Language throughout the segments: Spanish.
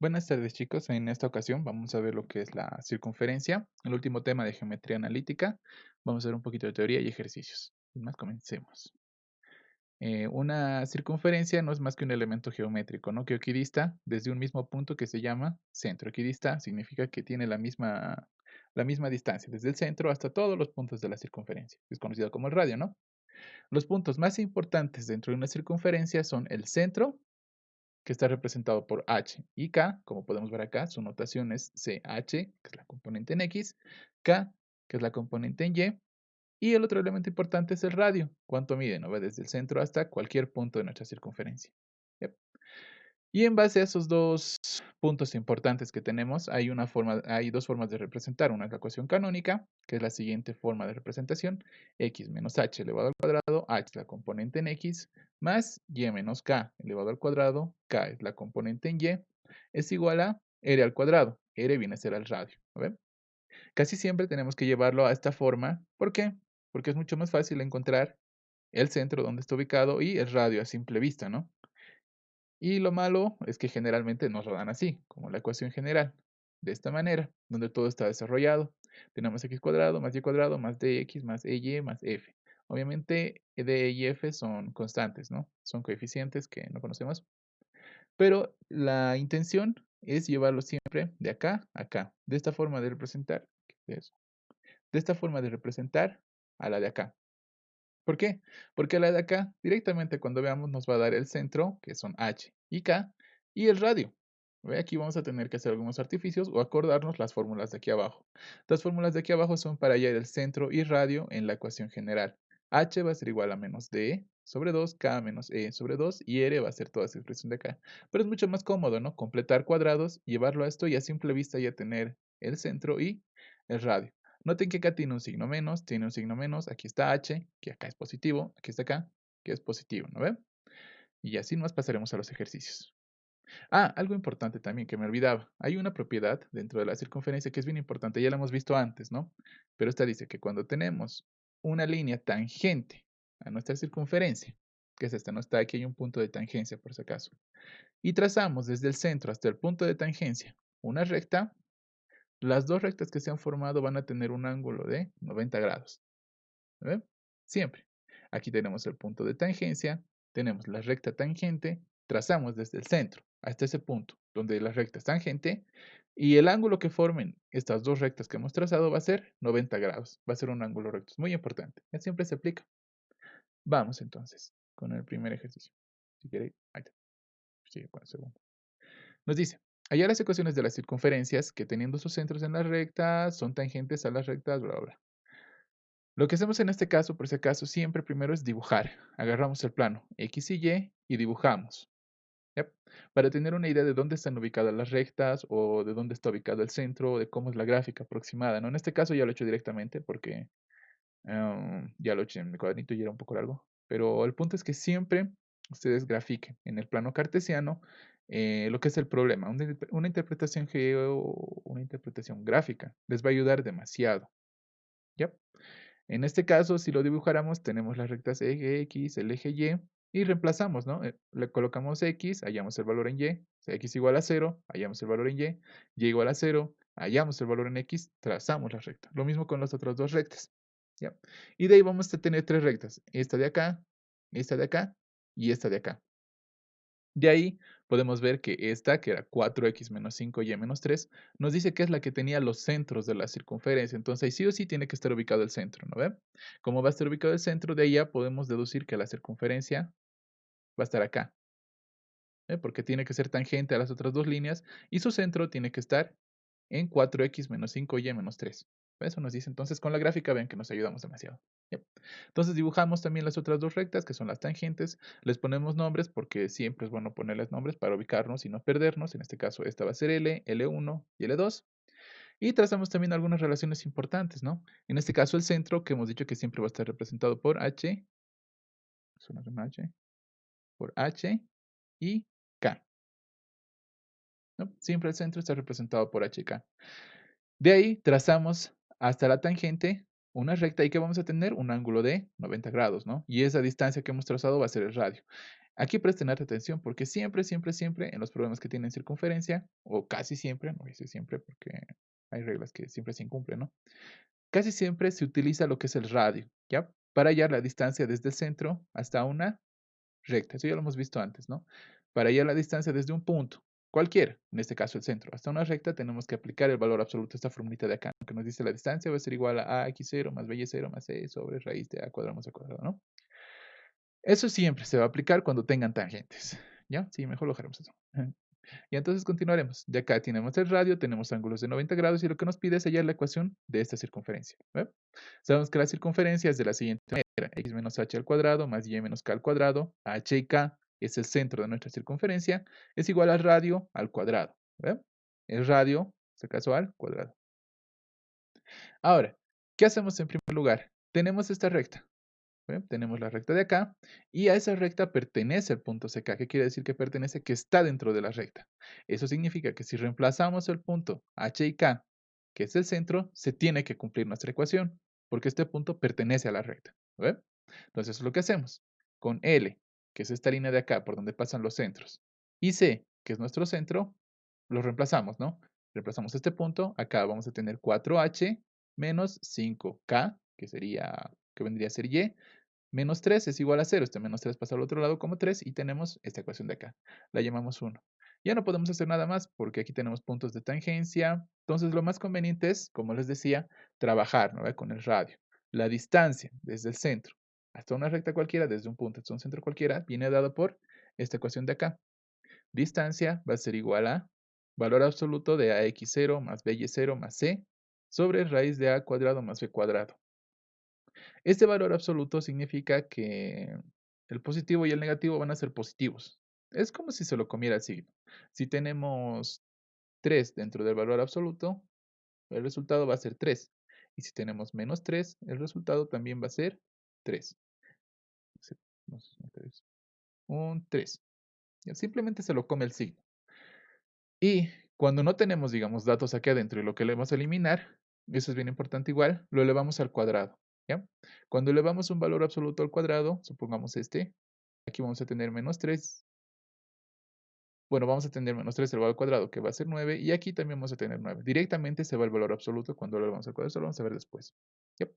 Buenas tardes, chicos. En esta ocasión vamos a ver lo que es la circunferencia, el último tema de geometría analítica. Vamos a ver un poquito de teoría y ejercicios. Sin más, comencemos. Una circunferencia no es más que un elemento geométrico, ¿no? Que equidista desde un mismo punto que se llama centro. Equidista significa que tiene la misma distancia, desde el centro hasta todos los puntos de la circunferencia. Es conocido como el radio, ¿no? Los puntos más importantes dentro de una circunferencia son el centro, que está representado por H y K, como podemos ver acá, su notación es CH, que es la componente en X, K, que es la componente en Y, y el otro elemento importante es el radio, cuánto mide, ¿no? Va desde el centro hasta cualquier punto de nuestra circunferencia. Yep. Y en base a esos dos puntos importantes que tenemos, hay dos formas de representar. Una es la ecuación canónica, que es la siguiente forma de representación: x menos h elevado al cuadrado, h es la componente en x, más y menos k elevado al cuadrado, k es la componente en y, es igual a r al cuadrado. R viene a ser el radio. ¿No ven? Casi siempre tenemos que llevarlo a esta forma. ¿Por qué? Porque es mucho más fácil encontrar el centro donde está ubicado y el radio a simple vista, ¿no? Y lo malo es que generalmente nos lo dan así, como la ecuación general, de esta manera, donde todo está desarrollado. Tenemos x cuadrado más y cuadrado más dx más ey más f. Obviamente, d y f son constantes, ¿no? Son coeficientes que no conocemos, pero la intención es llevarlo siempre de acá a acá, de esta forma de representar, ¿qué es eso? De esta forma de representar a la de acá. ¿Por qué? Porque la de acá, directamente cuando veamos, nos va a dar el centro, que son H y K, y el radio. ¿Ve? Aquí vamos a tener que hacer algunos artificios o acordarnos las fórmulas de aquí abajo. Las fórmulas de aquí abajo son para hallar el centro y radio en la ecuación general. H va a ser igual a menos D sobre 2, K menos E sobre 2, y R va a ser toda esa expresión de acá. Pero es mucho más cómodo, ¿no? Completar cuadrados, llevarlo a esto y a simple vista ya tener el centro y el radio. Noten que acá tiene un signo menos, aquí está H, que acá es positivo, aquí está acá, que es positivo, ¿no ven? Y así nos pasaremos a los ejercicios. Ah, algo importante también que me olvidaba. Hay una propiedad dentro de la circunferencia que es bien importante, ya la hemos visto antes, ¿no? Pero esta dice que cuando tenemos una línea tangente a nuestra circunferencia, que es esta, no está aquí, hay un punto de tangencia por si acaso, y trazamos desde el centro hasta el punto de tangencia una recta, las dos rectas que se han formado van a tener un ángulo de 90 grados. ¿Ven? Siempre. Aquí tenemos el punto de tangencia, tenemos la recta tangente, trazamos desde el centro hasta ese punto donde la recta es tangente, y el ángulo que formen estas dos rectas que hemos trazado va a ser 90 grados, va a ser un ángulo recto. Es muy importante, ya siempre se aplica. Vamos entonces con el primer ejercicio. Si quiere, ahí está. Sigue con el segundo. Nos dice, hallar las ecuaciones de las circunferencias que teniendo sus centros en la recta son tangentes a las rectas, bla, bla, bla. Lo que hacemos en este caso, por si acaso, siempre primero es dibujar. Agarramos el plano X y dibujamos. ¿Yep? Para tener una idea de dónde están ubicadas las rectas o de dónde está ubicado el centro o de cómo es la gráfica aproximada, ¿no? En este caso ya lo he hecho directamente porque ya lo he hecho en mi cuadernito y era un poco largo. Pero el punto es que siempre ustedes grafiquen en el plano cartesiano lo que es el problema. Una interpretación gráfica les va a ayudar demasiado. ¿Ya? En este caso, si lo dibujáramos, tenemos las rectas eje X, el eje Y reemplazamos, ¿no? Le colocamos X, hallamos el valor en Y, o sea, X igual a 0, hallamos el valor en Y igual a 0, hallamos el valor en X, trazamos la recta. Lo mismo con las otras dos rectas, ¿ya? Y de ahí vamos a tener tres rectas, esta de acá y esta de acá. De ahí podemos ver que esta, que era 4x menos 5y menos 3, nos dice que es la que tenía los centros de la circunferencia. Entonces, ahí sí o sí tiene que estar ubicado el centro, ¿no ven? Como va a estar ubicado el centro, de ahí ya podemos deducir que la circunferencia va a estar acá, ¿eh? Porque tiene que ser tangente a las otras dos líneas y su centro tiene que estar en 4x menos 5y menos 3. Eso nos dice. Entonces, con la gráfica ven que nos ayudamos demasiado. Yep. Entonces, dibujamos también las otras dos rectas, que son las tangentes. Les ponemos nombres porque siempre es bueno ponerles nombres para ubicarnos y no perdernos. En este caso, esta va a ser L, L1 y L2. Y trazamos también algunas relaciones importantes, ¿no? En este caso, el centro, que hemos dicho que siempre va a estar representado por H, es una rima H, por H y K, ¿no? Siempre el centro está representado por H y K. De ahí trazamos hasta la tangente una recta y que vamos a tener un ángulo de 90 grados, ¿no? Y esa distancia que hemos trazado va a ser el radio. Aquí presten atención porque siempre, siempre, siempre en los problemas que tienen circunferencia, o casi siempre, no dice siempre porque hay reglas que siempre se incumplen, ¿no? Casi siempre se utiliza lo que es el radio, ¿ya? Para hallar la distancia desde el centro hasta una recta. Eso ya lo hemos visto antes, ¿no? Para hallar la distancia desde un punto, cualquiera, en este caso el centro, hasta una recta, tenemos que aplicar el valor absoluto, esta formulita de acá, que nos dice la distancia va a ser igual a ax0 más by0 más c sobre raíz de a cuadrado más b cuadrado, ¿no? Eso siempre se va a aplicar cuando tengan tangentes, ¿ya? Sí, mejor lo dejaremos eso. Y entonces continuaremos. De acá tenemos el radio, tenemos ángulos de 90 grados y lo que nos pide es hallar la ecuación de esta circunferencia. ¿Ve? Sabemos que la circunferencia es de la siguiente manera: x menos h al cuadrado más y menos k al cuadrado. H y k es el centro de nuestra circunferencia, es igual al radio al cuadrado. ¿Ve? El radio, en este caso al cuadrado. Ahora, ¿qué hacemos en primer lugar? Tenemos esta recta. ¿Ve? Tenemos la recta de acá y a esa recta pertenece el punto CK. ¿Qué quiere decir que pertenece? Que está dentro de la recta. Eso significa que si reemplazamos el punto H y K, que es el centro, se tiene que cumplir nuestra ecuación, porque este punto pertenece a la recta. ¿Ve? Entonces, eso es lo que hacemos. Con L, que es esta línea de acá por donde pasan los centros, y C, que es nuestro centro, lo reemplazamos, ¿no? Reemplazamos este punto. Acá vamos a tener 4H menos 5K, que vendría a ser Y, menos 3 es igual a 0. Este menos 3 pasa al otro lado como 3 y tenemos esta ecuación de acá. La llamamos 1. Ya no podemos hacer nada más porque aquí tenemos puntos de tangencia. Entonces lo más conveniente es, como les decía, trabajar, ¿no? Con el radio. La distancia desde el centro hasta una recta cualquiera, desde un punto hasta un centro cualquiera, viene dado por esta ecuación de acá. Distancia va a ser igual a valor absoluto de ax0 más by0 más c sobre raíz de a cuadrado más b cuadrado. Este valor absoluto significa que el positivo y el negativo van a ser positivos. Es como si se lo comiera el signo. Si tenemos 3 dentro del valor absoluto, el resultado va a ser 3. Y si tenemos menos 3, el resultado también va a ser 3. Un 3. Simplemente se lo come el signo. Y cuando no tenemos, digamos, datos aquí adentro y lo que le vamos a eliminar, eso es bien importante igual, lo elevamos al cuadrado, ¿ya? Cuando elevamos un valor absoluto al cuadrado, supongamos este, aquí vamos a tener menos 3. Bueno, vamos a tener menos 3 elevado al cuadrado, que va a ser 9, y aquí también vamos a tener 9. Directamente se va el valor absoluto cuando lo elevamos al cuadrado, eso lo vamos a ver después. ¿Ya?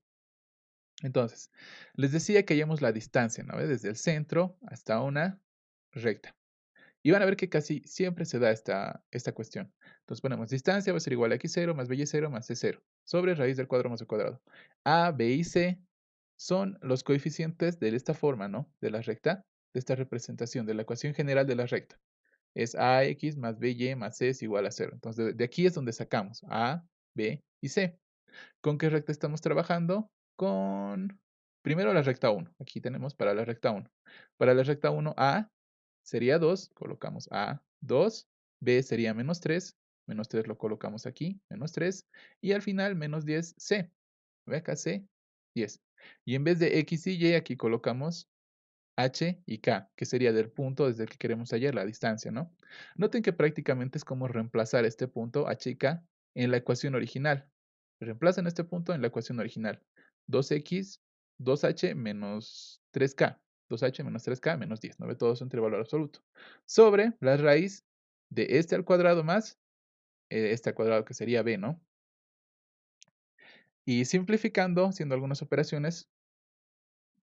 Entonces, les decía que hallamos la distancia, ¿no? Desde el centro hasta una recta. Y van a ver que casi siempre se da esta cuestión. Entonces ponemos distancia va a ser igual a x0 más by0 más c0 sobre raíz del cuadrado más el cuadrado. A, B y C son los coeficientes de esta forma, ¿no? De la recta, de esta representación, de la ecuación general de la recta. Es ax más by más c es igual a 0. Entonces de aquí es donde sacamos A, B y C. ¿Con qué recta estamos trabajando? Con, primero la recta 1. Aquí tenemos para la recta 1. Para la recta 1, A sería 2, colocamos A, 2, B sería menos 3 lo colocamos aquí, menos 3, y al final menos 10, C. ¿Ve acá C? 10. Y en vez de X y Y, aquí colocamos H y K, que sería del punto desde el que queremos hallar la distancia, ¿no? Noten que prácticamente es como reemplazar este punto H y K en la ecuación original. Reemplazan este punto en la ecuación original. 2x, 2h menos 3k. 2h menos 3k menos 10. ¿No ve? Todo eso entre valor absoluto. Sobre la raíz de este al cuadrado más este al cuadrado que sería b, ¿no? Y simplificando, haciendo algunas operaciones,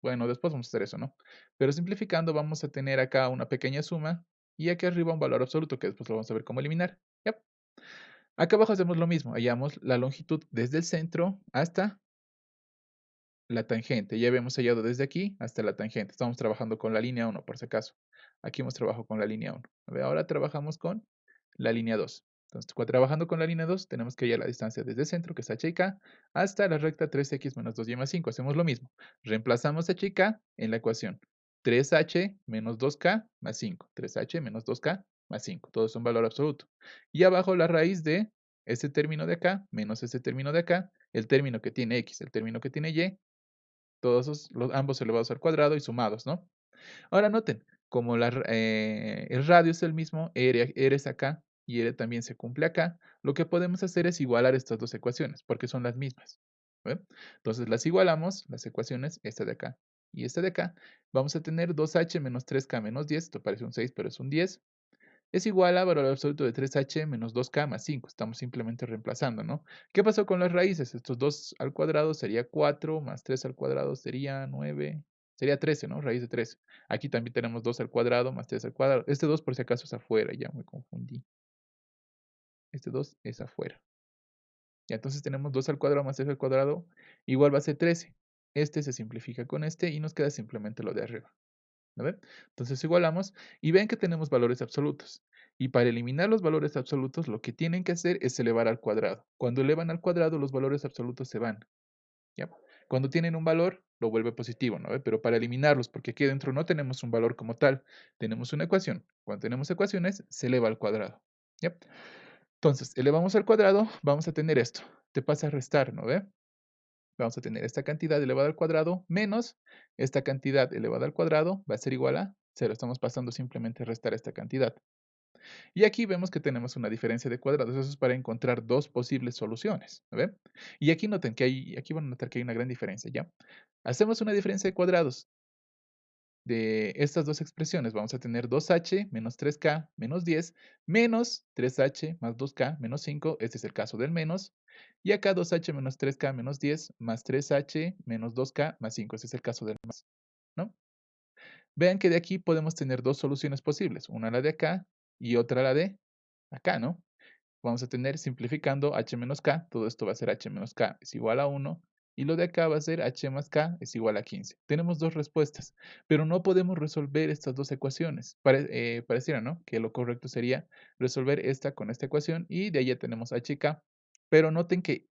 bueno, después vamos a hacer eso, ¿no? Pero simplificando vamos a tener acá una pequeña suma y aquí arriba un valor absoluto que después lo vamos a ver cómo eliminar. ¿Ya? Acá abajo hacemos lo mismo, hallamos la longitud desde el centro hasta la tangente. Ya habíamos hallado desde aquí hasta la tangente. Estamos trabajando con la línea 1, por si acaso. Aquí hemos trabajado con la línea 1. Ahora trabajamos con la línea 2. Entonces, trabajando con la línea 2, tenemos que hallar la distancia desde el centro, que es h y k, hasta la recta 3x menos 2y más 5. Hacemos lo mismo. Reemplazamos h y k en la ecuación. 3h menos 2k más 5. 3h menos 2k más 5. Todo es un valor absoluto. Y abajo la raíz de este término de acá menos este término de acá, el término que tiene x, el término que tiene y, todos esos, ambos elevados al cuadrado y sumados, ¿no? Ahora noten, como el radio es el mismo, R es acá y R también se cumple acá, lo que podemos hacer es igualar estas dos ecuaciones, porque son las mismas. ¿Ven? Entonces las igualamos, las ecuaciones, esta de acá y esta de acá, vamos a tener 2h menos 3k menos 10, esto parece un 6, pero es un 10, es igual a valor absoluto de 3h menos 2k más 5. Estamos simplemente reemplazando, ¿no? ¿Qué pasó con las raíces? Estos 2 al cuadrado sería 4, más 3 al cuadrado sería 9, sería 13, ¿no? Raíz de 13. Aquí también tenemos 2 al cuadrado más 3 al cuadrado. Este 2 por si acaso es afuera, ya me confundí. Este 2 es afuera. Y entonces tenemos 2 al cuadrado más 3 al cuadrado igual va a ser 13. Este se simplifica con este y nos queda simplemente lo de arriba. ¿No ven? Entonces igualamos y ven que tenemos valores absolutos. Y para eliminar los valores absolutos, lo que tienen que hacer es elevar al cuadrado. Cuando elevan al cuadrado, los valores absolutos se van. ¿Ya? Cuando tienen un valor, lo vuelve positivo, ¿no ve? Pero para eliminarlos, porque aquí dentro no tenemos un valor como tal, tenemos una ecuación. Cuando tenemos ecuaciones, se eleva al cuadrado. ¿Ya? Entonces, elevamos al cuadrado, vamos a tener esto. Te pasa a restar, ¿no ve? Vamos a tener esta cantidad elevada al cuadrado menos esta cantidad elevada al cuadrado va a ser igual a 0. Estamos pasando simplemente a restar esta cantidad. Y aquí vemos que tenemos una diferencia de cuadrados. Eso es para encontrar dos posibles soluciones. ¿Ven? Y aquí noten que aquí van a notar que hay una gran diferencia, ¿ya? Hacemos una diferencia de cuadrados de estas dos expresiones. Vamos a tener 2h menos 3k menos 10 menos 3h más 2k menos 5. Este es el caso del menos. Y acá 2h menos 3k menos 10 más 3h menos 2k más 5. Este es el caso del más, ¿no? Vean que de aquí podemos tener dos soluciones posibles. Una la de acá y otra la de acá, ¿no? Vamos a tener simplificando h menos k, todo esto va a ser h menos k es igual a 1, y lo de acá va a ser h más k es igual a 15. Tenemos dos respuestas, pero no podemos resolver estas dos ecuaciones. Pareciera, ¿no? Que lo correcto sería resolver esta con esta ecuación, y de ahí ya tenemos h y k, pero noten que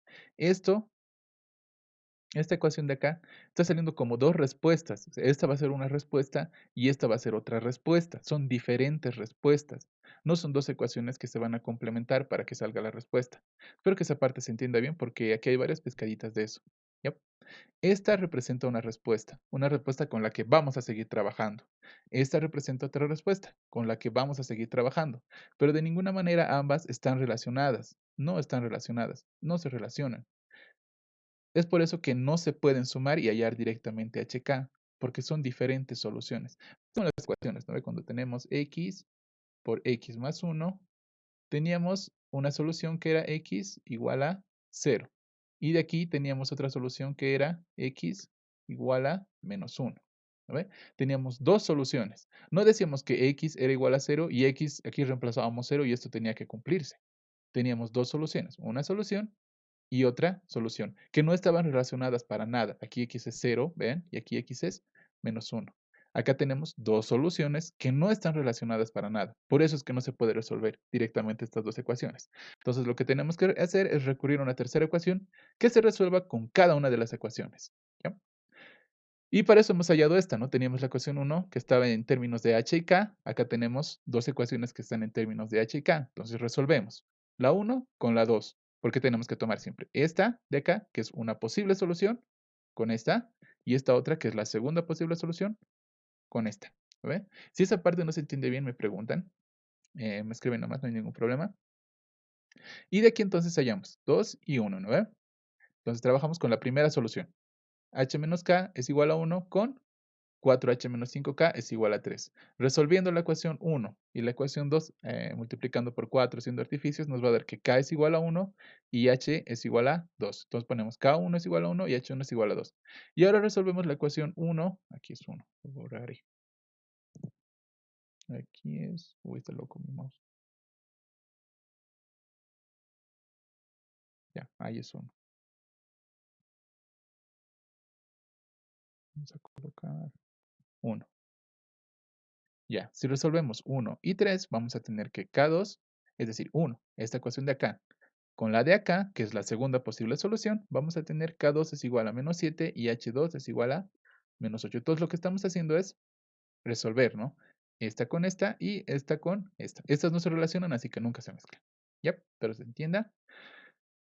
esta ecuación de acá está saliendo como dos respuestas. O sea, esta va a ser una respuesta y esta va a ser otra respuesta. Son diferentes respuestas. No son dos ecuaciones que se van a complementar para que salga la respuesta. Espero que esa parte se entienda bien porque aquí hay varias pescaditas de eso. ¿Ya? Esta representa una respuesta con la que vamos a seguir trabajando. Esta representa otra respuesta con la que vamos a seguir trabajando. Pero de ninguna manera ambas están relacionadas. No están relacionadas. No se relacionan. Es por eso que no se pueden sumar y hallar directamente HK, porque son diferentes soluciones. Son las ecuaciones, ¿no? Cuando tenemos x por x más 1, teníamos una solución que era x igual a 0. Y de aquí teníamos otra solución que era x igual a menos 1. ¿No ve? Teníamos dos soluciones. No decíamos que x era igual a 0 y x aquí reemplazábamos 0 y esto tenía que cumplirse. Teníamos dos soluciones. Una solución y otra solución, que no estaban relacionadas para nada. Aquí x es 0, ¿ven? Y aquí x es menos 1. Acá tenemos dos soluciones que no están relacionadas para nada. Por eso es que no se puede resolver directamente estas dos ecuaciones. Entonces, lo que tenemos que hacer es recurrir a una tercera ecuación que se resuelva con cada una de las ecuaciones. ¿Ya? Y para eso hemos hallado esta, ¿no? Teníamos la ecuación 1 que estaba en términos de h y k. Acá tenemos dos ecuaciones que están en términos de h y k. Entonces resolvemos la 1 con la 2, porque tenemos que tomar siempre esta de acá, que es una posible solución, con esta, y esta otra, que es la segunda posible solución, con esta. ¿Ve? Si esa parte no se entiende bien, me preguntan. Me escriben nomás, no hay ningún problema. Y de aquí entonces hallamos 2 y 1, ¿no ve? Entonces trabajamos con la primera solución. H menos k es igual a 1 con 4h menos 5k es igual a 3. Resolviendo la ecuación 1 y la ecuación 2, multiplicando por 4 haciendo artificios, nos va a dar que k es igual a 1 y h es igual a 2. Entonces ponemos k1 es igual a 1 y h1 es igual a 2. Y ahora resolvemos la ecuación 1, aquí es 1, lo borraré. Aquí es, uy, está loco mi mouse. Ya, ahí es 1. Vamos a colocar 1. Ya, si resolvemos 1 y 3, vamos a tener que K2, es decir, 1, esta ecuación de acá, con la de acá, que es la segunda posible solución, vamos a tener K2 es igual a menos 7 y H2 es igual a menos 8. Entonces lo que estamos haciendo es resolver, ¿no? Esta con esta y esta con esta. Estas no se relacionan, así que nunca se mezclan. ¿Ya? Pero se entienda.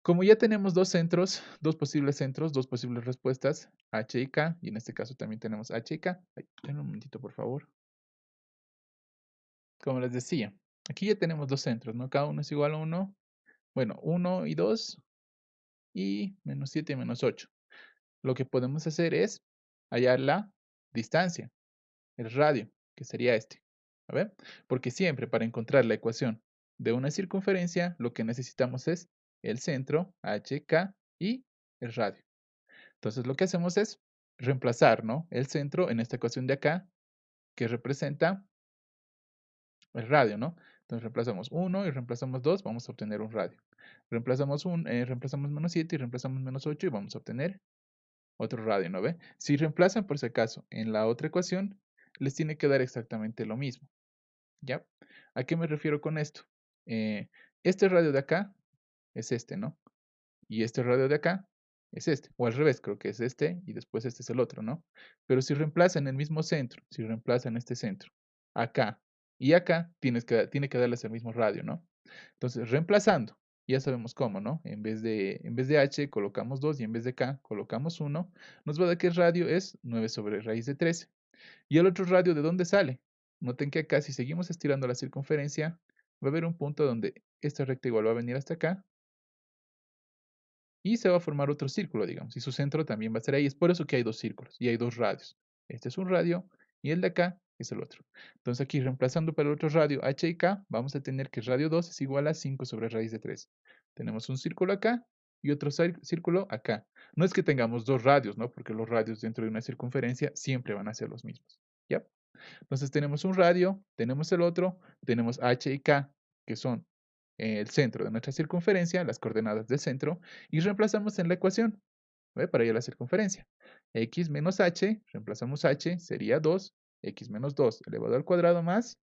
Como ya tenemos dos centros, dos posibles respuestas, H y K, y en este caso también tenemos H y K. Ay, denme un momentito, por favor. Como les decía, aquí ya tenemos dos centros, ¿no? Cada uno es igual a 1. Bueno, 1 y 2 y menos 7 y menos 8. Lo que podemos hacer es hallar la distancia, el radio, que sería este. ¿A ver? Porque siempre para encontrar la ecuación de una circunferencia, lo que necesitamos es el centro, HK, y el radio. Entonces lo que hacemos es reemplazar, ¿no?, el centro en esta ecuación de acá, que representa el radio, ¿no? Entonces reemplazamos 1 y reemplazamos 2, vamos a obtener un radio. Reemplazamos menos 7 y reemplazamos menos 8 y vamos a obtener otro radio, ¿no ve? Si reemplazan, por si acaso, en la otra ecuación, les tiene que dar exactamente lo mismo, ¿ya? ¿A qué me refiero con esto? Eh, este radio de acá es este, ¿no? Y este radio de acá es este, o al revés, creo que es este y después este es el otro, ¿no? Pero si reemplazan el mismo centro, si reemplazan este centro, acá y acá, tiene que darles el mismo radio, ¿no? Entonces, reemplazando, ya sabemos cómo, ¿no? En vez de h colocamos 2 y en vez de k colocamos 1, nos va a dar que el radio es 9 sobre raíz de 13. ¿Y el otro radio de dónde sale? Noten que acá, si seguimos estirando la circunferencia, va a haber un punto donde esta recta igual va a venir hasta acá y se va a formar otro círculo, digamos, y su centro también va a ser ahí. Es por eso que hay dos círculos y hay dos radios. Este es un radio y el de acá es el otro. Entonces aquí reemplazando para el otro radio h y k, vamos a tener que el radio 2 es igual a 5 sobre raíz de 3. Tenemos un círculo acá y otro círculo acá. No es que tengamos dos radios, ¿no? Porque los radios dentro de una circunferencia siempre van a ser los mismos, ¿ya? Entonces tenemos un radio, tenemos el otro, tenemos h y k, que son el centro de nuestra circunferencia, las coordenadas del centro, y reemplazamos en la ecuación, ¿ve? Para hallar la circunferencia. X menos h, reemplazamos h, sería 2, x menos 2 elevado al cuadrado más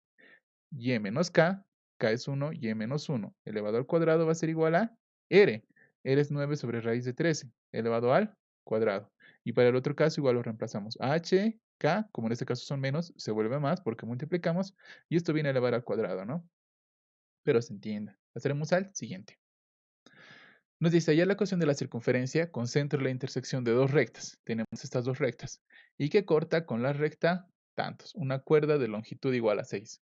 y menos k es 1, y menos 1 elevado al cuadrado va a ser igual a r. R es 9 sobre raíz de 13 elevado al cuadrado. Y para el otro caso igual lo reemplazamos. h, k, como en este caso son menos, se vuelve más porque multiplicamos, y esto viene a elevar al cuadrado, ¿no? Pero se entiende. Pasaremos al siguiente. Nos dice, hallar la ecuación de la circunferencia con centro en la intersección de dos rectas. Tenemos estas dos rectas. Y que corta con la recta tantos. Una cuerda de longitud igual a 6.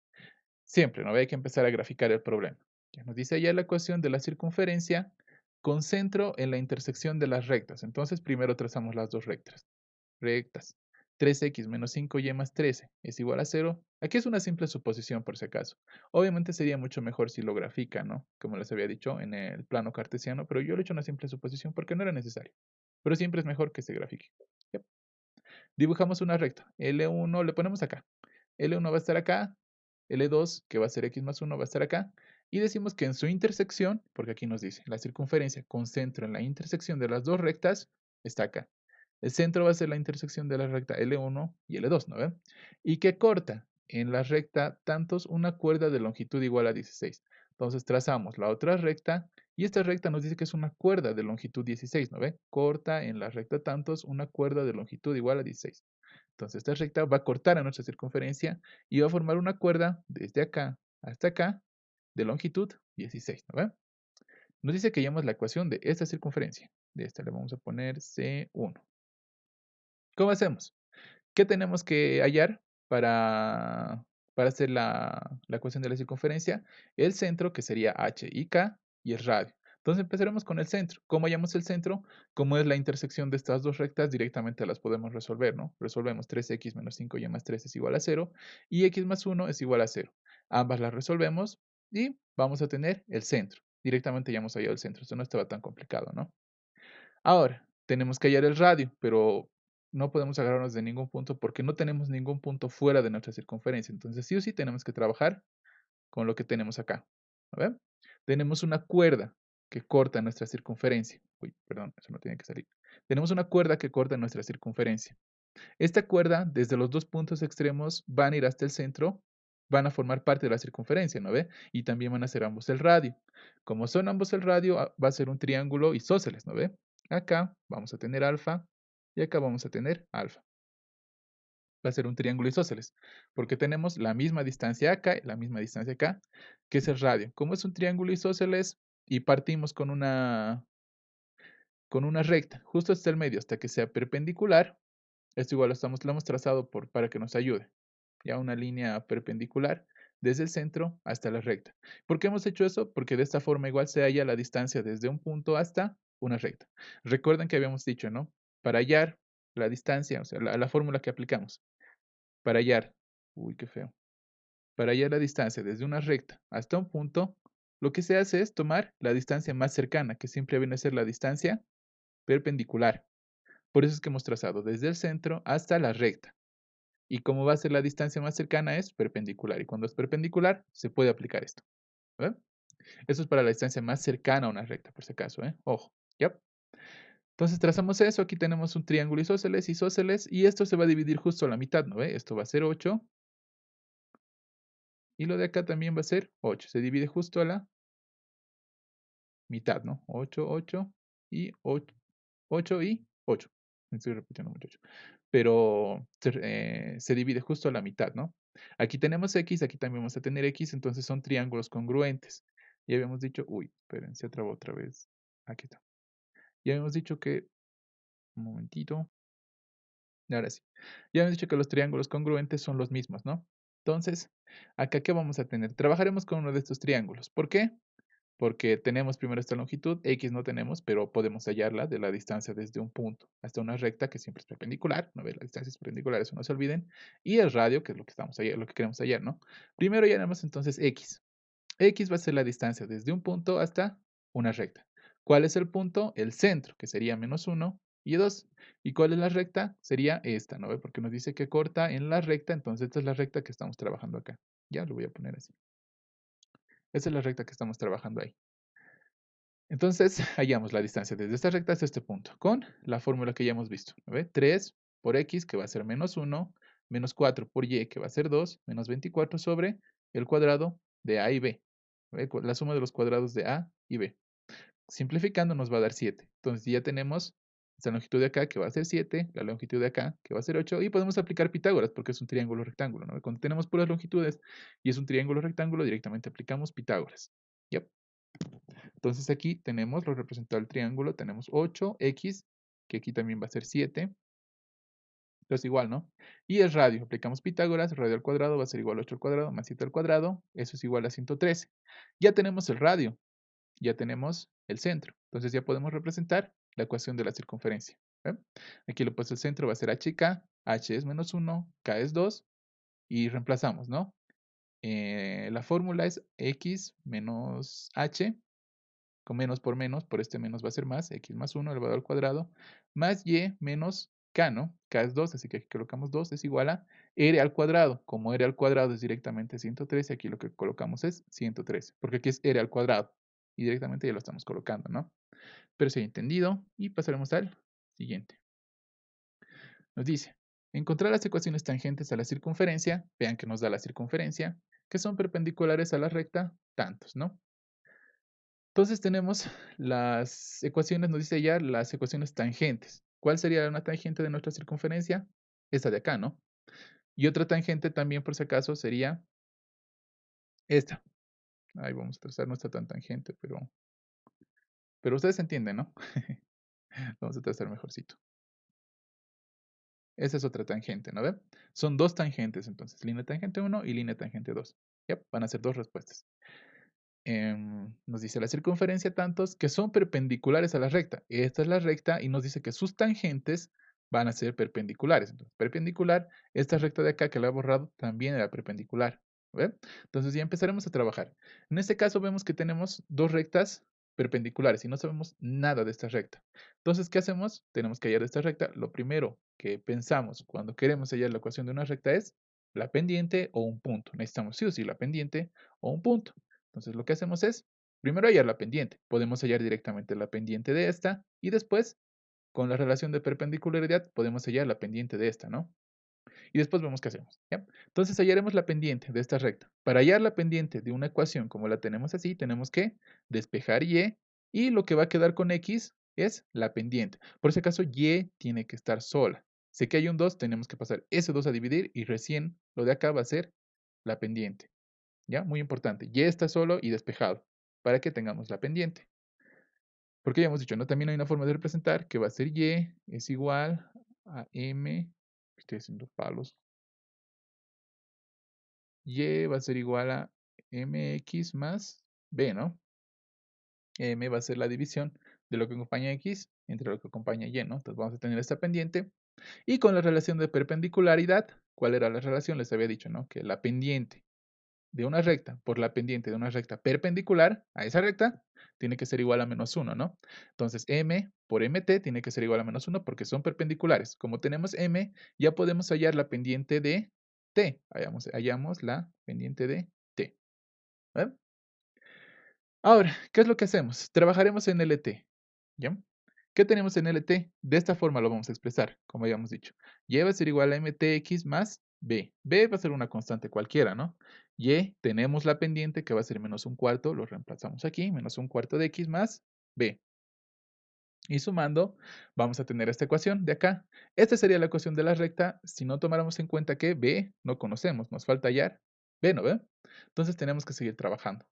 Siempre, ¿no? Hay que empezar a graficar el problema. Ya nos dice hallar la ecuación de la circunferencia con centro en la intersección de las rectas. Entonces primero trazamos las dos rectas. 3x menos 5y más 13 es igual a 0. Aquí es una simple suposición por si acaso. Obviamente sería mucho mejor si lo grafica, ¿no? Como les había dicho en el plano cartesiano, pero yo le he hecho una simple suposición porque no era necesario. Pero siempre es mejor que se grafique. Yep. Dibujamos una recta. L1 le ponemos acá. L1 va a estar acá. L2, que va a ser x más 1, va a estar acá. Y decimos que en su intersección, porque aquí nos dice, la circunferencia con centro en la intersección de las dos rectas está acá. El centro va a ser la intersección de la recta L1 y L2, ¿no ven? Y que corta en la recta tantos una cuerda de longitud igual a 16. Entonces trazamos la otra recta y esta recta nos dice que es una cuerda de longitud 16, ¿no ven? Corta en la recta tantos una cuerda de longitud igual a 16. Entonces esta recta va a cortar a nuestra circunferencia y va a formar una cuerda desde acá hasta acá de longitud 16, ¿no ven? Nos dice que hallemos la ecuación de esta circunferencia. De esta le vamos a poner C1. ¿Cómo hacemos? ¿Qué tenemos que hallar para hacer la ecuación de la circunferencia? El centro, que sería h y k, y el radio. Entonces empezaremos con el centro. ¿Cómo hallamos el centro? Como es la intersección de estas dos rectas, directamente las podemos resolver, ¿no? Resolvemos 3x menos 5y más 3 es igual a 0, y x más 1 es igual a 0. Ambas las resolvemos y vamos a tener el centro. Directamente ya hemos hallado el centro. Esto no estaba tan complicado, ¿no? Ahora, tenemos que hallar el radio, pero no podemos agarrarnos de ningún punto porque no tenemos ningún punto fuera de nuestra circunferencia. Entonces, sí o sí tenemos que trabajar con lo que tenemos acá. ¿A ver? Tenemos una cuerda que corta nuestra circunferencia. Uy, perdón, eso no tiene que salir. Tenemos una cuerda que corta nuestra circunferencia. Esta cuerda, desde los dos puntos extremos, van a ir hasta el centro, van a formar parte de la circunferencia, ¿no ve? Y también van a ser ambos el radio. Como son ambos el radio, va a ser un triángulo isósceles, ¿no ve? Acá vamos a tener alfa y acá vamos a tener alfa. Va a ser un triángulo isósceles, porque tenemos la misma distancia acá y la misma distancia acá, que es el radio. Como es un triángulo isósceles y partimos con una recta, justo hasta el medio, hasta que sea perpendicular, esto igual lo hemos trazado para que nos ayude. Ya una línea perpendicular desde el centro hasta la recta. ¿Por qué hemos hecho eso? Porque de esta forma igual se halla la distancia desde un punto hasta una recta. Recuerden que habíamos dicho, ¿no? Para hallar la distancia, o sea, la fórmula que aplicamos para hallar, uy, qué feo, para hallar la distancia desde una recta hasta un punto, lo que se hace es tomar la distancia más cercana, que siempre viene a ser la distancia perpendicular. Por eso es que hemos trazado desde el centro hasta la recta. Y como va a ser la distancia más cercana es perpendicular. Y cuando es perpendicular, se puede aplicar esto. ¿Verdad? Eso es para la distancia más cercana a una recta, por si acaso, ¿eh? Ojo. ¿Ya? Entonces trazamos eso. Aquí tenemos un triángulo isósceles, y esto se va a dividir justo a la mitad, ¿no ve? Esto va a ser 8 y lo de acá también va a ser 8. Se divide justo a la mitad, ¿no? 8, 8 y 8, 8 y 8. Me estoy repitiendo mucho. Pero se divide justo a la mitad, ¿no? Aquí tenemos X, aquí también vamos a tener X, entonces son triángulos congruentes. Ya habíamos dicho, uy, esperen, se trabó otra vez. Aquí está. Ya habíamos dicho que, un momentito, ahora sí. Ya habíamos dicho que los triángulos congruentes son los mismos, ¿no? Entonces, acá, ¿qué vamos a tener? Trabajaremos con uno de estos triángulos. ¿Por qué? Porque tenemos primero esta longitud, X no tenemos, pero podemos hallarla de la distancia desde un punto hasta una recta que siempre es perpendicular, ¿no ve? La distancia es perpendicular, eso no se olviden. Y el radio, que es lo que lo que queremos hallar, ¿no? Primero hallaremos entonces X. X va a ser la distancia desde un punto hasta una recta. ¿Cuál es el punto? El centro, que sería -1 y 2. ¿Y cuál es la recta? Sería esta, ¿no ve? Porque nos dice que corta en la recta, entonces esta es la recta que estamos trabajando acá. Ya lo voy a poner así. Esa es la recta que estamos trabajando ahí. Entonces, hallamos la distancia desde esta recta hasta este punto, con la fórmula que ya hemos visto, ¿no ve? 3 por x, que va a ser -1, menos 4 por y, que va a ser 2, menos 24 sobre el cuadrado de a y b. ¿No ve? La suma de los cuadrados de a y b. Simplificando nos va a dar 7. Entonces ya tenemos esta longitud de acá, que va a ser 7, la longitud de acá, que va a ser 8, y podemos aplicar Pitágoras, porque es un triángulo rectángulo, ¿no? Cuando tenemos puras longitudes y es un triángulo rectángulo, directamente aplicamos Pitágoras. Yep. Entonces aquí tenemos lo representado el triángulo, tenemos 8x, que aquí también va a ser 7. Entonces igual, ¿no? Y el radio, aplicamos Pitágoras, radio al cuadrado va a ser igual a 8 al cuadrado más 7 al cuadrado, eso es igual a 113. Ya tenemos el radio, ya tenemos el centro, entonces ya podemos representar la ecuación de la circunferencia. ¿Eh? Aquí lo puesto el centro va a ser hk, h es -1, k es 2, y reemplazamos, ¿no? La fórmula es x menos h, con menos por este menos va a ser más, x más 1 elevado al cuadrado, más y menos k, ¿no? K es 2, así que aquí colocamos 2, es igual a r al cuadrado. Como r al cuadrado es directamente 113, aquí lo que colocamos es 113, porque aquí es r al cuadrado, y directamente ya lo estamos colocando, ¿no? Pero se ha entendido, y pasaremos al siguiente. Nos dice, encontrar las ecuaciones tangentes a la circunferencia, vean que nos da la circunferencia, que son perpendiculares a la recta, tantos, ¿no? Entonces tenemos las ecuaciones, nos dice ya las ecuaciones tangentes. ¿Cuál sería una tangente de nuestra circunferencia? Esta de acá, ¿no? Y otra tangente también, por si acaso, sería esta. Ahí vamos a trazar, no está tan tangente, pero ustedes entienden, ¿no? Vamos a trazar mejorcito. Esa es otra tangente, ¿no ven? Son dos tangentes, entonces, línea tangente 1 y línea tangente 2. Yep, van a ser dos respuestas. Nos dice la circunferencia tantos que son perpendiculares a la recta. Esta es la recta y nos dice que sus tangentes van a ser perpendiculares. Entonces, perpendicular, esta recta de acá que la he borrado también era perpendicular. ¿Ve? Entonces ya empezaremos a trabajar. En este caso vemos que tenemos dos rectas perpendiculares y no sabemos nada de esta recta. Entonces, ¿qué hacemos? Tenemos que hallar esta recta. Lo primero que pensamos cuando queremos hallar la ecuación de una recta es la pendiente o un punto. Necesitamos sí o sí la pendiente o un punto. Entonces lo que hacemos es, primero hallar la pendiente. Podemos hallar directamente la pendiente de esta y después, con la relación de perpendicularidad, podemos hallar la pendiente de esta, ¿no? Y después vemos qué hacemos, ¿ya? Entonces hallaremos la pendiente de esta recta. Para hallar la pendiente de una ecuación como la tenemos así, tenemos que despejar y lo que va a quedar con x es la pendiente. Por ese caso, y tiene que estar sola. Si que hay un 2, tenemos que pasar ese 2 a dividir y recién lo de acá va a ser la pendiente. ¿Ya? Muy importante. Y está solo y despejado para que tengamos la pendiente. Porque ya hemos dicho, ¿no? También hay una forma de representar que va a ser y es igual a m, estoy haciendo palos, y va a ser igual a mx más b, ¿no? M va a ser la división de lo que acompaña x entre lo que acompaña y, ¿no? Entonces vamos a tener esta pendiente Y con la relación de perpendicularidad, ¿cuál era la relación? Les había dicho, ¿no? Que la pendiente de una recta por la pendiente de una recta perpendicular a esa recta tiene que ser igual a -1, ¿no? Entonces, m por mt tiene que ser igual a -1 porque son perpendiculares. Como tenemos m, ya podemos hallar la pendiente de t. Hallamos la pendiente de t. ¿Vale? Ahora, ¿qué es lo que hacemos? Trabajaremos en LT, ¿ya? ¿Qué tenemos en LT? De esta forma lo vamos a expresar, como habíamos dicho. Y va a ser igual a mtx más b. B va a ser una constante cualquiera, ¿no? Y tenemos la pendiente que va a ser -1/4, lo reemplazamos aquí, -1/4 de x más b. Y sumando, vamos a tener esta ecuación de acá. Esta sería la ecuación de la recta si no tomáramos en cuenta que b no conocemos, nos falta hallar b, ¿no ve? Entonces tenemos que seguir trabajando.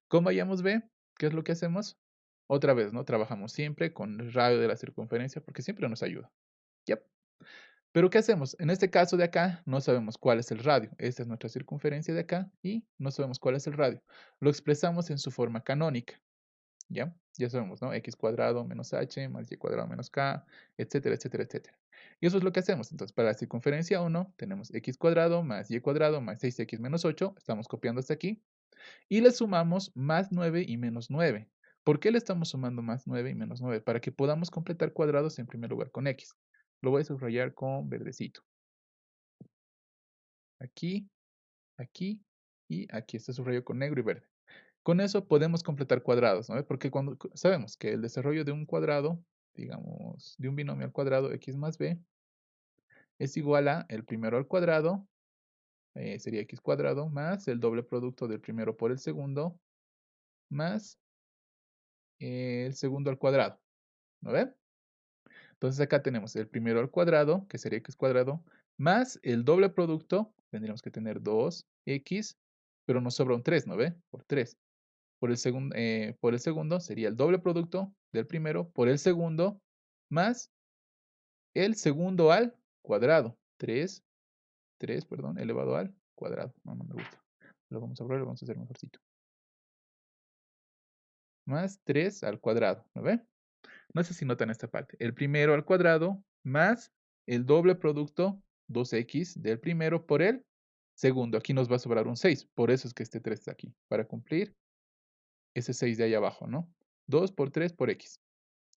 ¿Cómo hallamos b? ¿Qué es lo que hacemos? Otra vez, ¿no? Trabajamos siempre con el radio de la circunferencia porque siempre nos ayuda. Yep. Pero ¿qué hacemos? En este caso de acá no sabemos cuál es el radio. Esta es nuestra circunferencia de acá y no sabemos cuál es el radio. Lo expresamos en su forma canónica. ¿Ya? Ya sabemos, ¿no? X cuadrado menos h más y cuadrado menos k, etcétera, etcétera, etcétera. Y eso es lo que hacemos. Entonces, para la circunferencia 1 tenemos x cuadrado más y cuadrado más 6x menos 8. Estamos copiando hasta aquí. Y le sumamos más 9 y menos 9. ¿Por qué le estamos sumando más 9 y menos 9? Para que podamos completar cuadrados en primer lugar con x. Lo voy a subrayar con verdecito. Aquí, aquí y aquí. Está subrayado con negro y verde. Con eso podemos completar cuadrados, ¿no? Porque cuando sabemos que el desarrollo de un cuadrado, digamos, de un binomio al cuadrado x más b, es igual a el primero al cuadrado, sería x cuadrado, más el doble producto del primero por el segundo, más el segundo al cuadrado, ¿no ve? Entonces acá tenemos el primero al cuadrado, que sería x cuadrado, más el doble producto, tendríamos que tener 2x, pero nos sobra un 3, ¿no ve? Por 3. Por el segundo sería el doble producto del primero por el segundo más el segundo al cuadrado. 3, perdón, elevado al cuadrado. No, no me gusta. Lo vamos a borrar, lo vamos a hacer mejorcito. Más 3 al cuadrado, ¿no ve? No sé si notan esta parte. El primero al cuadrado más el doble producto 2x del primero por el segundo. Aquí nos va a sobrar un 6. Por eso es que este 3 está aquí. Para cumplir ese 6 de ahí abajo, ¿no? 2 por 3 por x.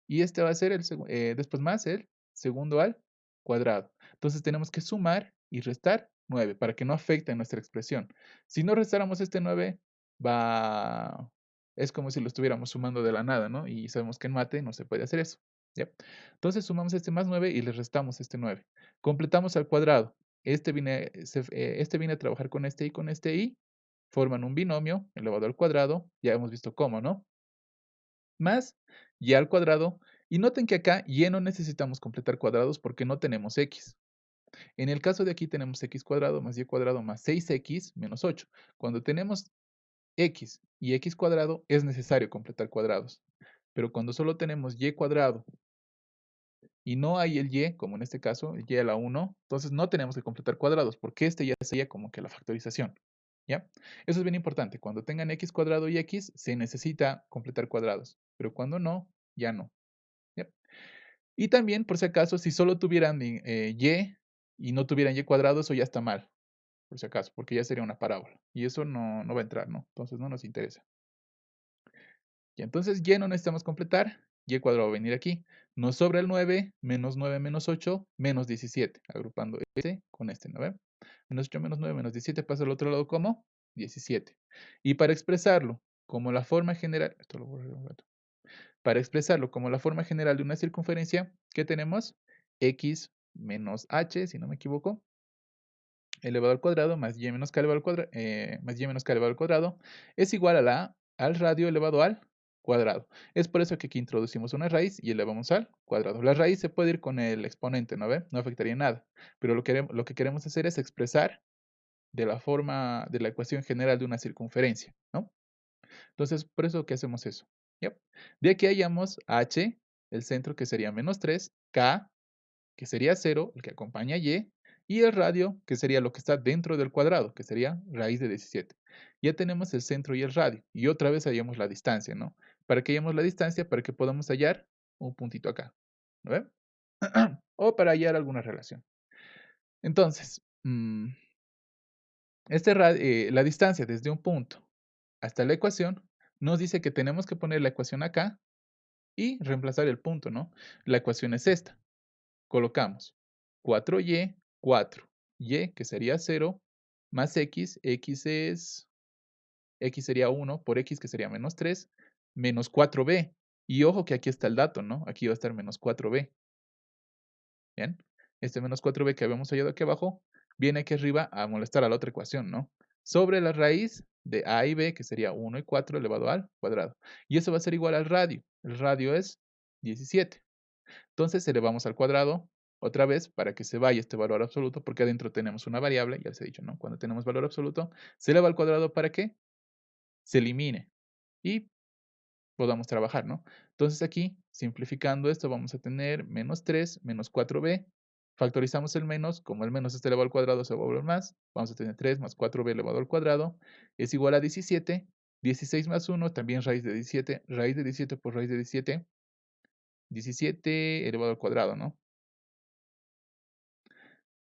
Y este va a ser después más el segundo al cuadrado. Entonces tenemos que sumar y restar 9 para que no afecte nuestra expresión. Si no restáramos este 9, es como si lo estuviéramos sumando de la nada, ¿no? Y sabemos que en mate no se puede hacer eso. ¿Ya? Entonces sumamos este más 9 y le restamos este 9. Completamos al cuadrado. Este viene a trabajar con este y forman un binomio elevado al cuadrado. Ya hemos visto cómo, ¿no? Más y al cuadrado. Y noten que acá y no necesitamos completar cuadrados porque no tenemos x. En el caso de aquí tenemos x cuadrado más y cuadrado más 6x menos 8. Cuando tenemos x y x cuadrado es necesario completar cuadrados. Pero cuando solo tenemos y cuadrado y no hay el y, como en este caso, el y a la 1, entonces no tenemos que completar cuadrados porque este ya sería como que la factorización. ¿Ya? Eso es bien importante. Cuando tengan x cuadrado y x, se necesita completar cuadrados. Pero cuando no, ya no. ¿Ya? Y también, por si acaso, si solo tuvieran y no tuvieran y cuadrado, eso ya está mal, por si acaso, porque ya sería una parábola. Y eso no va a entrar, ¿no? Entonces no nos interesa. Y entonces y no necesitamos completar, y cuadrado va a venir aquí. Nos sobra el 9 menos 8, menos 17, agrupando este con este, ¿no ven? Menos 8 menos 9 menos 17 pasa al otro lado como 17. Y para expresarlo como la forma general, esto lo borré un rato. Para expresarlo como la forma general de una circunferencia, ¿qué tenemos? X menos h, si no me equivoco, elevado al cuadrado más y menos k elevado al cuadrado, más y menos k elevado al cuadrado, es igual al radio elevado al cuadrado. Es por eso que aquí introducimos una raíz y elevamos al cuadrado. La raíz se puede ir con el exponente, ¿no ve? No afectaría nada. Pero lo que queremos hacer es expresar de la forma de la ecuación general de una circunferencia, ¿no? Entonces, por eso que hacemos eso. ¿Ya? De aquí hallamos h, el centro que sería menos 3, k, que sería 0, el que acompaña y el radio, que sería lo que está dentro del cuadrado, que sería raíz de 17. Ya tenemos el centro y el radio. Y otra vez hallamos la distancia, ¿no? Para que hallemos la distancia, para que podamos hallar un puntito acá. ¿No ven? o para hallar alguna relación. Entonces, la distancia desde un punto hasta la ecuación nos dice que tenemos que poner la ecuación acá y reemplazar el punto, ¿no? La ecuación es esta. Colocamos 4y, que sería 0, más x sería 1 por x, que sería menos 3, menos 4b. Y ojo que aquí está el dato, ¿no? Aquí va a estar menos 4b. ¿Bien? Este menos 4b que habíamos hallado aquí abajo viene aquí arriba a molestar a la otra ecuación, ¿no? Sobre la raíz de a y b, que sería 1 y 4 elevado al cuadrado. Y eso va a ser igual al radio. El radio es 17. Entonces elevamos al cuadrado otra vez para que se vaya este valor absoluto, porque adentro tenemos una variable, ya les he dicho, ¿no? Cuando tenemos valor absoluto, se eleva al cuadrado para que se elimine y podamos trabajar, ¿no? Entonces aquí, simplificando esto, vamos a tener menos 3 menos 4b. Factorizamos el menos, como el menos está elevado al cuadrado, se va a volver más. Vamos a tener 3 más 4b elevado al cuadrado es igual a 17. 16 más 1, también raíz de 17. Raíz de 17 por raíz de 17. 17 elevado al cuadrado, ¿no?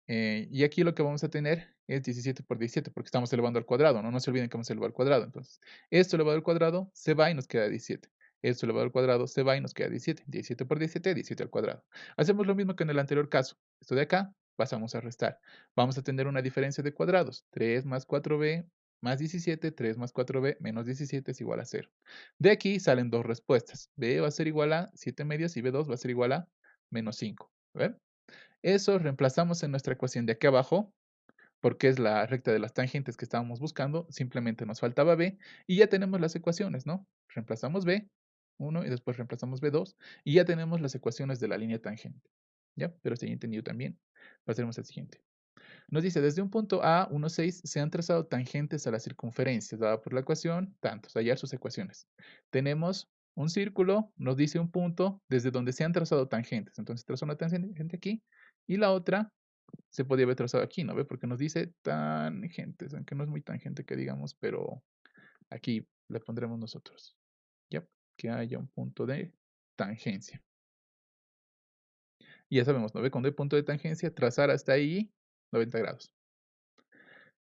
Y aquí lo que vamos a tener es 17 por 17, porque estamos elevando al cuadrado, ¿no? No se olviden que vamos a elevar al cuadrado. Entonces, esto elevado al cuadrado se va y nos queda 17. Esto elevado al cuadrado se va y nos queda 17. 17 por 17, 17 al cuadrado. Hacemos lo mismo que en el anterior caso. Esto de acá pasamos a restar. Vamos a tener una diferencia de cuadrados. 3 más 4b más 17, 3 más 4b menos 17 es igual a 0. De aquí salen dos respuestas. B va a ser igual a 7 medios y B2 va a ser igual a menos 5. ¿Ven? Eso reemplazamos en nuestra ecuación de aquí abajo, porque es la recta de las tangentes que estábamos buscando, simplemente nos faltaba b, y ya tenemos las ecuaciones, ¿no? Reemplazamos b, 1, y después reemplazamos b2, y ya tenemos las ecuaciones de la línea tangente, ¿ya? Pero si ya entendido también, pasaremos al siguiente. Nos dice, desde un punto A, 1, 6, se han trazado tangentes a la circunferencia, dada por la ecuación, tantos, hallar sus ecuaciones. Tenemos un círculo, nos dice un punto desde donde se han trazado tangentes. Entonces, trazo una tangente aquí, y la otra se podía haber trazado aquí, ¿no ve? Porque nos dice tangentes, aunque no es muy tangente que digamos, pero aquí le pondremos nosotros. Ya, que haya un punto de tangencia. Y ya sabemos, ¿no ve? Cuando hay punto de tangencia, trazar hasta ahí 90 grados.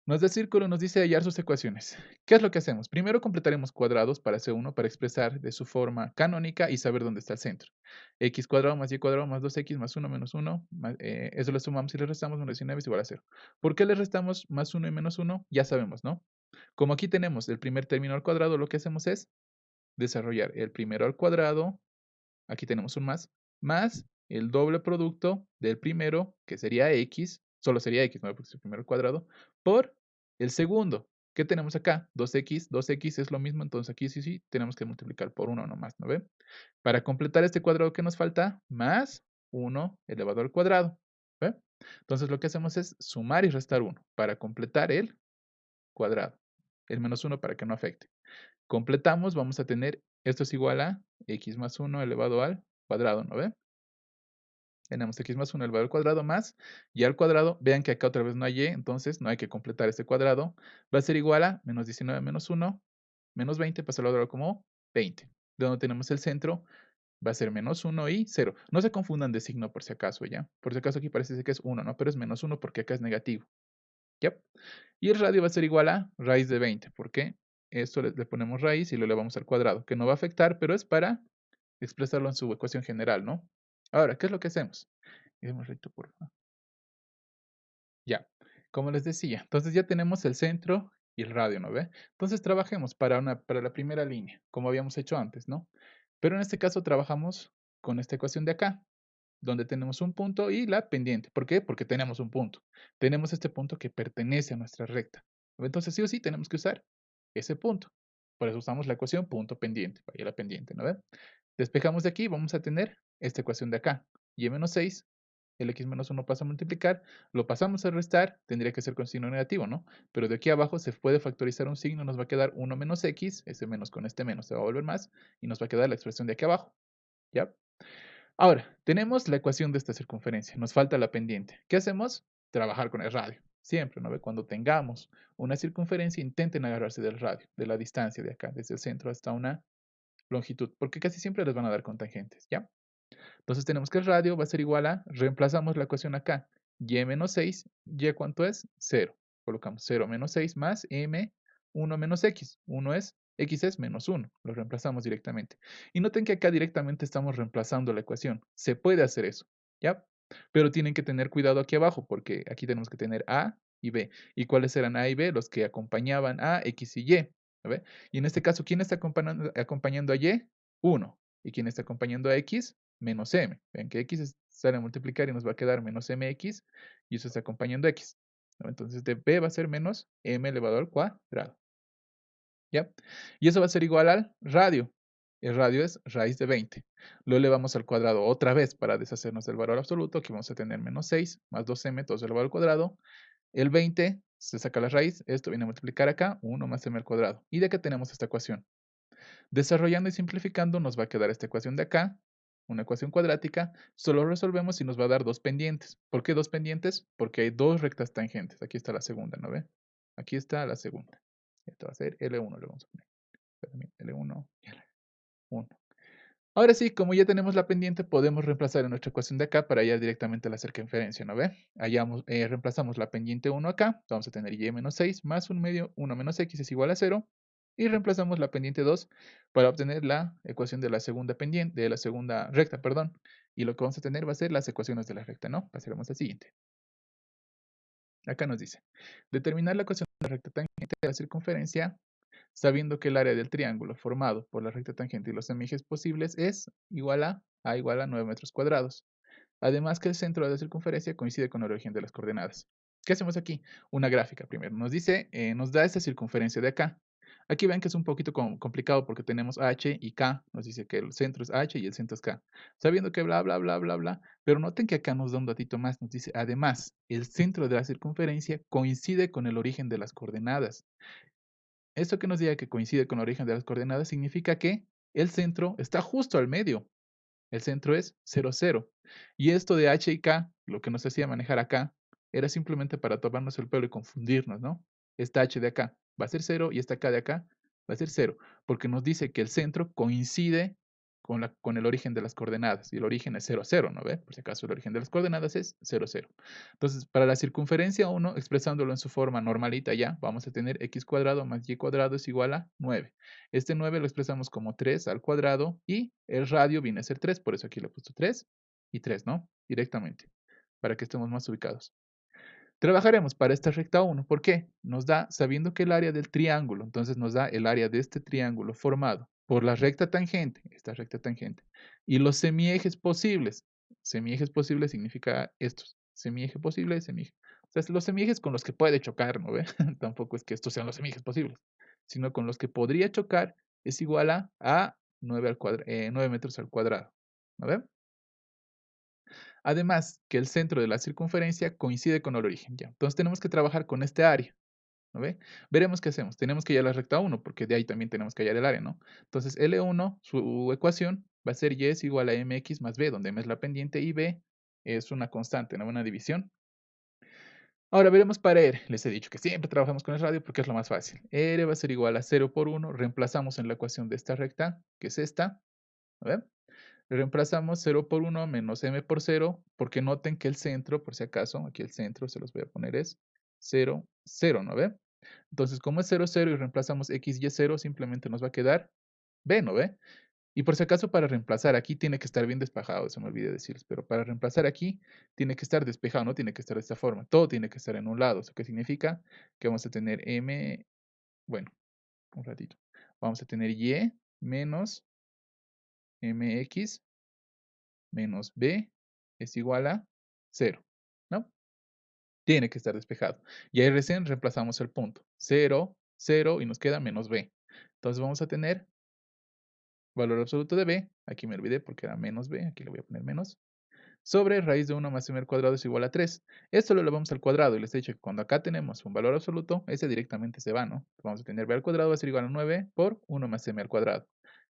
Nos da círculo, nos dice hallar sus ecuaciones. ¿Qué es lo que hacemos? Primero completaremos cuadrados para C1 para expresar de su forma canónica y saber dónde está el centro. X cuadrado más Y cuadrado más 2X más 1 menos 1. Eso lo sumamos y le restamos, 19 es igual a 0. ¿Por qué le restamos más 1 y menos 1? Ya sabemos, ¿no? Como aquí tenemos el primer término al cuadrado, lo que hacemos es desarrollar el primero al cuadrado. Aquí tenemos un más el doble producto del primero, que sería x, solo sería x, ¿no? Porque es el primero al cuadrado, por el segundo. ¿Qué tenemos acá? 2x es lo mismo, entonces aquí sí, tenemos que multiplicar por 1 nomás, ¿no ven? Para completar este cuadrado que nos falta, más 1 elevado al cuadrado, ¿ve? Entonces lo que hacemos es sumar y restar 1 para completar el cuadrado. El menos 1 para que no afecte. Completamos, vamos a tener, esto es igual a x más 1 elevado al cuadrado, ¿no ven? Tenemos x más 1 elevado al cuadrado más y al cuadrado, vean que acá otra vez no hay y, entonces no hay que completar este cuadrado. Va a ser igual a menos 19 menos 1, menos 20, pasa al lado como 20. De donde tenemos el centro, va a ser menos 1 y 0. No se confundan de signo por si acaso, ¿ya? Por si acaso aquí parece que es 1, ¿no? Pero es menos 1 porque acá es negativo, ¿ya? Y el radio va a ser igual a raíz de 20, porque esto le ponemos raíz y lo elevamos al cuadrado, que no va a afectar, pero es para expresarlo en su ecuación general, ¿no? Ahora, ¿qué es lo que hacemos? Demos recto, por favor. Ya, como les decía, entonces ya tenemos el centro y el radio, ¿no ve? Entonces trabajemos para la primera línea, como habíamos hecho antes, ¿no? Pero en este caso trabajamos con esta ecuación de acá, donde tenemos un punto y la pendiente. ¿Por qué? Porque tenemos un punto. Tenemos este punto que pertenece a nuestra recta. Entonces sí o sí tenemos que usar ese punto. Por eso usamos la ecuación punto pendiente, para ir a la pendiente, ¿no ve? Despejamos de aquí, vamos a tener esta ecuación de acá. Y menos 6, el x menos 1 pasa a multiplicar, lo pasamos a restar, tendría que ser con signo negativo, ¿no? Pero de aquí abajo se puede factorizar un signo, nos va a quedar 1 menos x, ese menos con este menos se va a volver más, y nos va a quedar la expresión de aquí abajo, ¿ya? Ahora, tenemos la ecuación de esta circunferencia, nos falta la pendiente. ¿Qué hacemos? Trabajar con el radio. Siempre, ¿no ve? Cuando tengamos una circunferencia, intenten agarrarse del radio, de la distancia de acá, desde el centro hasta una longitud, porque casi siempre les van a dar con tangentes, ¿ya? Entonces tenemos que el radio va a ser igual a, reemplazamos la ecuación acá, y menos 6, y ¿cuánto es? 0. Colocamos 0 menos 6 más m, 1 menos x. 1 es, x es menos 1. Lo reemplazamos directamente. Y noten que acá directamente estamos reemplazando la ecuación. Se puede hacer eso, ¿ya? Pero tienen que tener cuidado aquí abajo, porque aquí tenemos que tener a y b. ¿Y cuáles eran a y b? Los que acompañaban a x y y. ¿Ve? Y en este caso, ¿quién está acompañando a y? 1. ¿Y quién está acompañando a x? Menos m. Vean que x sale a multiplicar y nos va a quedar menos mx y eso está acompañando x, ¿no? Entonces de b va a ser menos m elevado al cuadrado. ¿Ya? Y eso va a ser igual al radio. El radio es raíz de 20. Lo elevamos al cuadrado otra vez para deshacernos del valor absoluto. Aquí vamos a tener menos 6 más 2m, todo elevado al cuadrado. El 20 se saca la raíz. Esto viene a multiplicar acá, 1 más m al cuadrado. ¿Y de qué tenemos esta ecuación? Desarrollando y simplificando nos va a quedar esta ecuación de acá, una ecuación cuadrática, solo resolvemos y nos va a dar dos pendientes. ¿Por qué dos pendientes? Porque hay dos rectas tangentes. Aquí está la segunda, ¿no ve? Aquí está la segunda. Esto va a ser L1, le vamos a poner. L1 y L1. Ahora sí, como ya tenemos la pendiente, podemos reemplazar en nuestra ecuación de acá para hallar directamente la circunferencia, ¿no ve? Reemplazamos la pendiente 1 acá, vamos a tener y menos 6 más 1 medio, 1 menos x es igual a 0. Y reemplazamos la pendiente 2 para obtener la ecuación de la segunda pendiente, de la segunda recta, perdón. Y lo que vamos a tener va a ser las ecuaciones de la recta, ¿no? Pasaremos al siguiente. Acá nos dice, determinar la ecuación de la recta tangente de la circunferencia sabiendo que el área del triángulo formado por la recta tangente y los semiejes posibles es igual a igual a 9 metros cuadrados. Además que el centro de la circunferencia coincide con el origen de las coordenadas. ¿Qué hacemos aquí? Una gráfica primero. Nos dice, nos da esta circunferencia de acá. Aquí ven que es un poquito complicado porque tenemos H y K. Nos dice que el centro es H y el centro es K. Sabiendo que bla, bla, bla, bla, bla. Pero noten que acá nos da un datito más. Nos dice, además, el centro de la circunferencia coincide con el origen de las coordenadas. Esto que nos diga que coincide con el origen de las coordenadas significa que el centro está justo al medio. El centro es 0, 0. Y esto de H y K, lo que nos hacía manejar acá, era simplemente para tomarnos el pelo y confundirnos, ¿no? Esta H de acá va a ser 0 y esta K de acá va a ser 0, porque nos dice que el centro coincide con el origen de las coordenadas, y el origen es 0, 0, ¿no ve? Por si acaso el origen de las coordenadas es 0, 0. Entonces, para la circunferencia 1, expresándolo en su forma normalita ya, vamos a tener x cuadrado más y cuadrado es igual a 9. Este 9 lo expresamos como 3 al cuadrado y el radio viene a ser 3, por eso aquí le he puesto 3 y 3, ¿no? Directamente, para que estemos más ubicados. Trabajaremos para esta recta 1, ¿por qué? Nos da, sabiendo que el área del triángulo, entonces nos da el área de este triángulo formado por la recta tangente, esta recta tangente, y los semiejes posibles. Semiejes posibles significa estos, semieje posible, semieje. O sea, los semiejes con los que puede chocar, ¿no ve? Tampoco es que estos sean los semiejes posibles, sino con los que podría chocar es igual a 9, 9 metros al cuadrado, ¿no ve? Además, que el centro de la circunferencia coincide con el origen, ¿ya? Entonces tenemos que trabajar con este área, ¿no ve? Veremos qué hacemos. Tenemos que hallar la recta 1, porque de ahí también tenemos que hallar el área, ¿no? Entonces L1, su ecuación va a ser y es igual a mx más b, donde m es la pendiente y b es una constante, ¿no? Una división. Ahora veremos para R. Les he dicho que siempre trabajamos con el radio porque es lo más fácil. R va a ser igual a 0 por 1. Reemplazamos en la ecuación de esta recta, que es esta, ¿no ve? Reemplazamos 0 por 1 menos m por 0, porque noten que el centro, por si acaso, aquí el centro se los voy a poner es 0, 0, ¿no ve? Entonces, como es 0, 0 y reemplazamos x y 0, simplemente nos va a quedar b, ¿no ve? Y por si acaso, para reemplazar aquí tiene que estar bien despejado, eso me olvidé decirles, pero para reemplazar aquí tiene que estar despejado, no tiene que estar de esta forma, todo tiene que estar en un lado, ¿eso qué significa? Que vamos a tener m, bueno, un ratito, vamos a tener y menos mx menos b es igual a 0, ¿no? Tiene que estar despejado. Y ahí recién reemplazamos el punto. 0, 0 y nos queda menos b. Entonces vamos a tener valor absoluto de b, aquí me olvidé porque era menos b, aquí le voy a poner menos, sobre raíz de 1 más m al cuadrado es igual a 3. Esto lo elevamos al cuadrado y les he dicho que cuando acá tenemos un valor absoluto, ese directamente se va, ¿no? Vamos a tener b al cuadrado va a ser igual a 9 por 1 más m al cuadrado.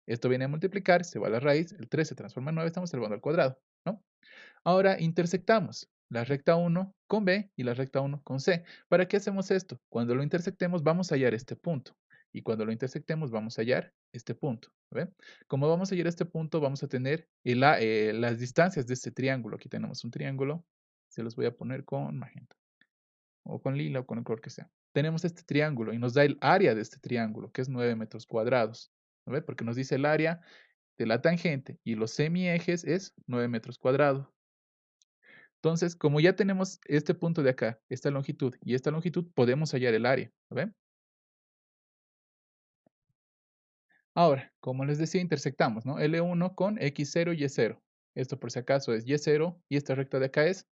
Esto viene a multiplicar, se va a la raíz, el 3 se transforma en 9, estamos elevando al cuadrado, ¿no? Ahora intersectamos la recta 1 con B y la recta 1 con C. ¿Para qué hacemos esto? Cuando lo intersectemos vamos a hallar este punto. y cuando lo intersectemos vamos a hallar este punto, ¿ve? Como vamos a hallar este punto, vamos a tener las distancias de este triángulo. Aquí tenemos un triángulo, se los voy a poner con magenta, o con lila, o con el color que sea. Tenemos este triángulo y nos da el área de este triángulo, que es 9 metros cuadrados, ¿ve? Porque nos dice el área de la tangente y los semiejes es 9 metros cuadrados. Entonces, como ya tenemos este punto de acá, esta longitud, podemos hallar el área, ¿ven? Ahora, como les decía, intersectamos, ¿no? L1 con X0 y Y0. Esto por si acaso es Y0 y esta recta de acá es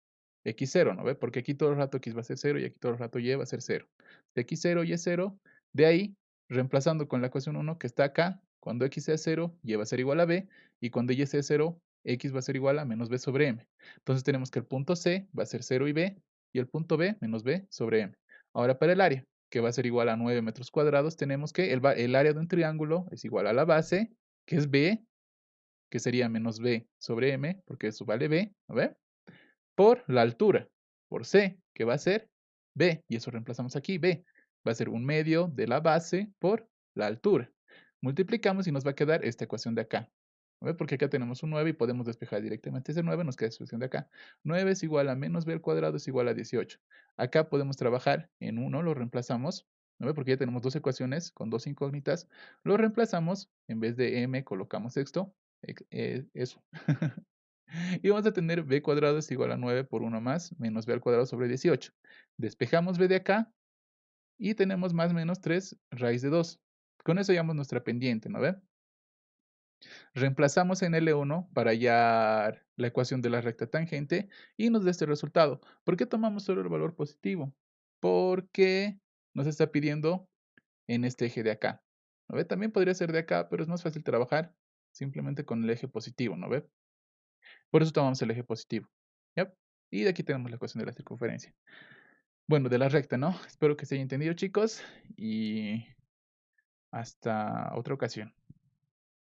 X0, ¿no ve? Porque aquí todo el rato X va a ser 0 y aquí todo el rato Y va a ser 0. De X0 y Y0, de ahí, reemplazando con la ecuación 1 que está acá, cuando X sea 0, Y va a ser igual a B, y cuando Y sea 0, X va a ser igual a menos B sobre M. Entonces tenemos que el punto C va a ser 0 y B, y el punto B menos B sobre M. Ahora para el área, que va a ser igual a 9 metros cuadrados, tenemos que el área de un triángulo es igual a la base, que es B, que sería menos B sobre M, porque eso vale B, ¿no ve? Por la altura, por C, que va a ser B, y eso reemplazamos aquí, B, va a ser un medio de la base por la altura. Multiplicamos y nos va a quedar esta ecuación de acá. ¿No ve? Porque acá tenemos un 9 y podemos despejar directamente ese 9, nos queda esta ecuación de acá. 9 es igual a menos B al cuadrado es igual a 18. Acá podemos trabajar en 1, lo reemplazamos, ¿no ve? Porque ya tenemos dos ecuaciones con dos incógnitas. Lo reemplazamos, en vez de M colocamos esto, eso. Y vamos a tener b cuadrado es igual a 9 por 1 más, menos b al cuadrado sobre 18. Despejamos b de acá y tenemos más menos 3 raíz de 2. Con eso hallamos nuestra pendiente, ¿no ve? Reemplazamos en L1 para hallar la ecuación de la recta tangente y nos da este resultado. ¿Por qué tomamos solo el valor positivo? Porque nos está pidiendo en este eje de acá. ¿No ve? También podría ser de acá, pero es más fácil trabajar simplemente con el eje positivo, ¿no ve? Por eso tomamos el eje positivo. ¿Ya? Y de aquí tenemos la ecuación de la circunferencia. Bueno, de la recta, ¿no? Espero que se haya entendido, chicos, y hasta otra ocasión.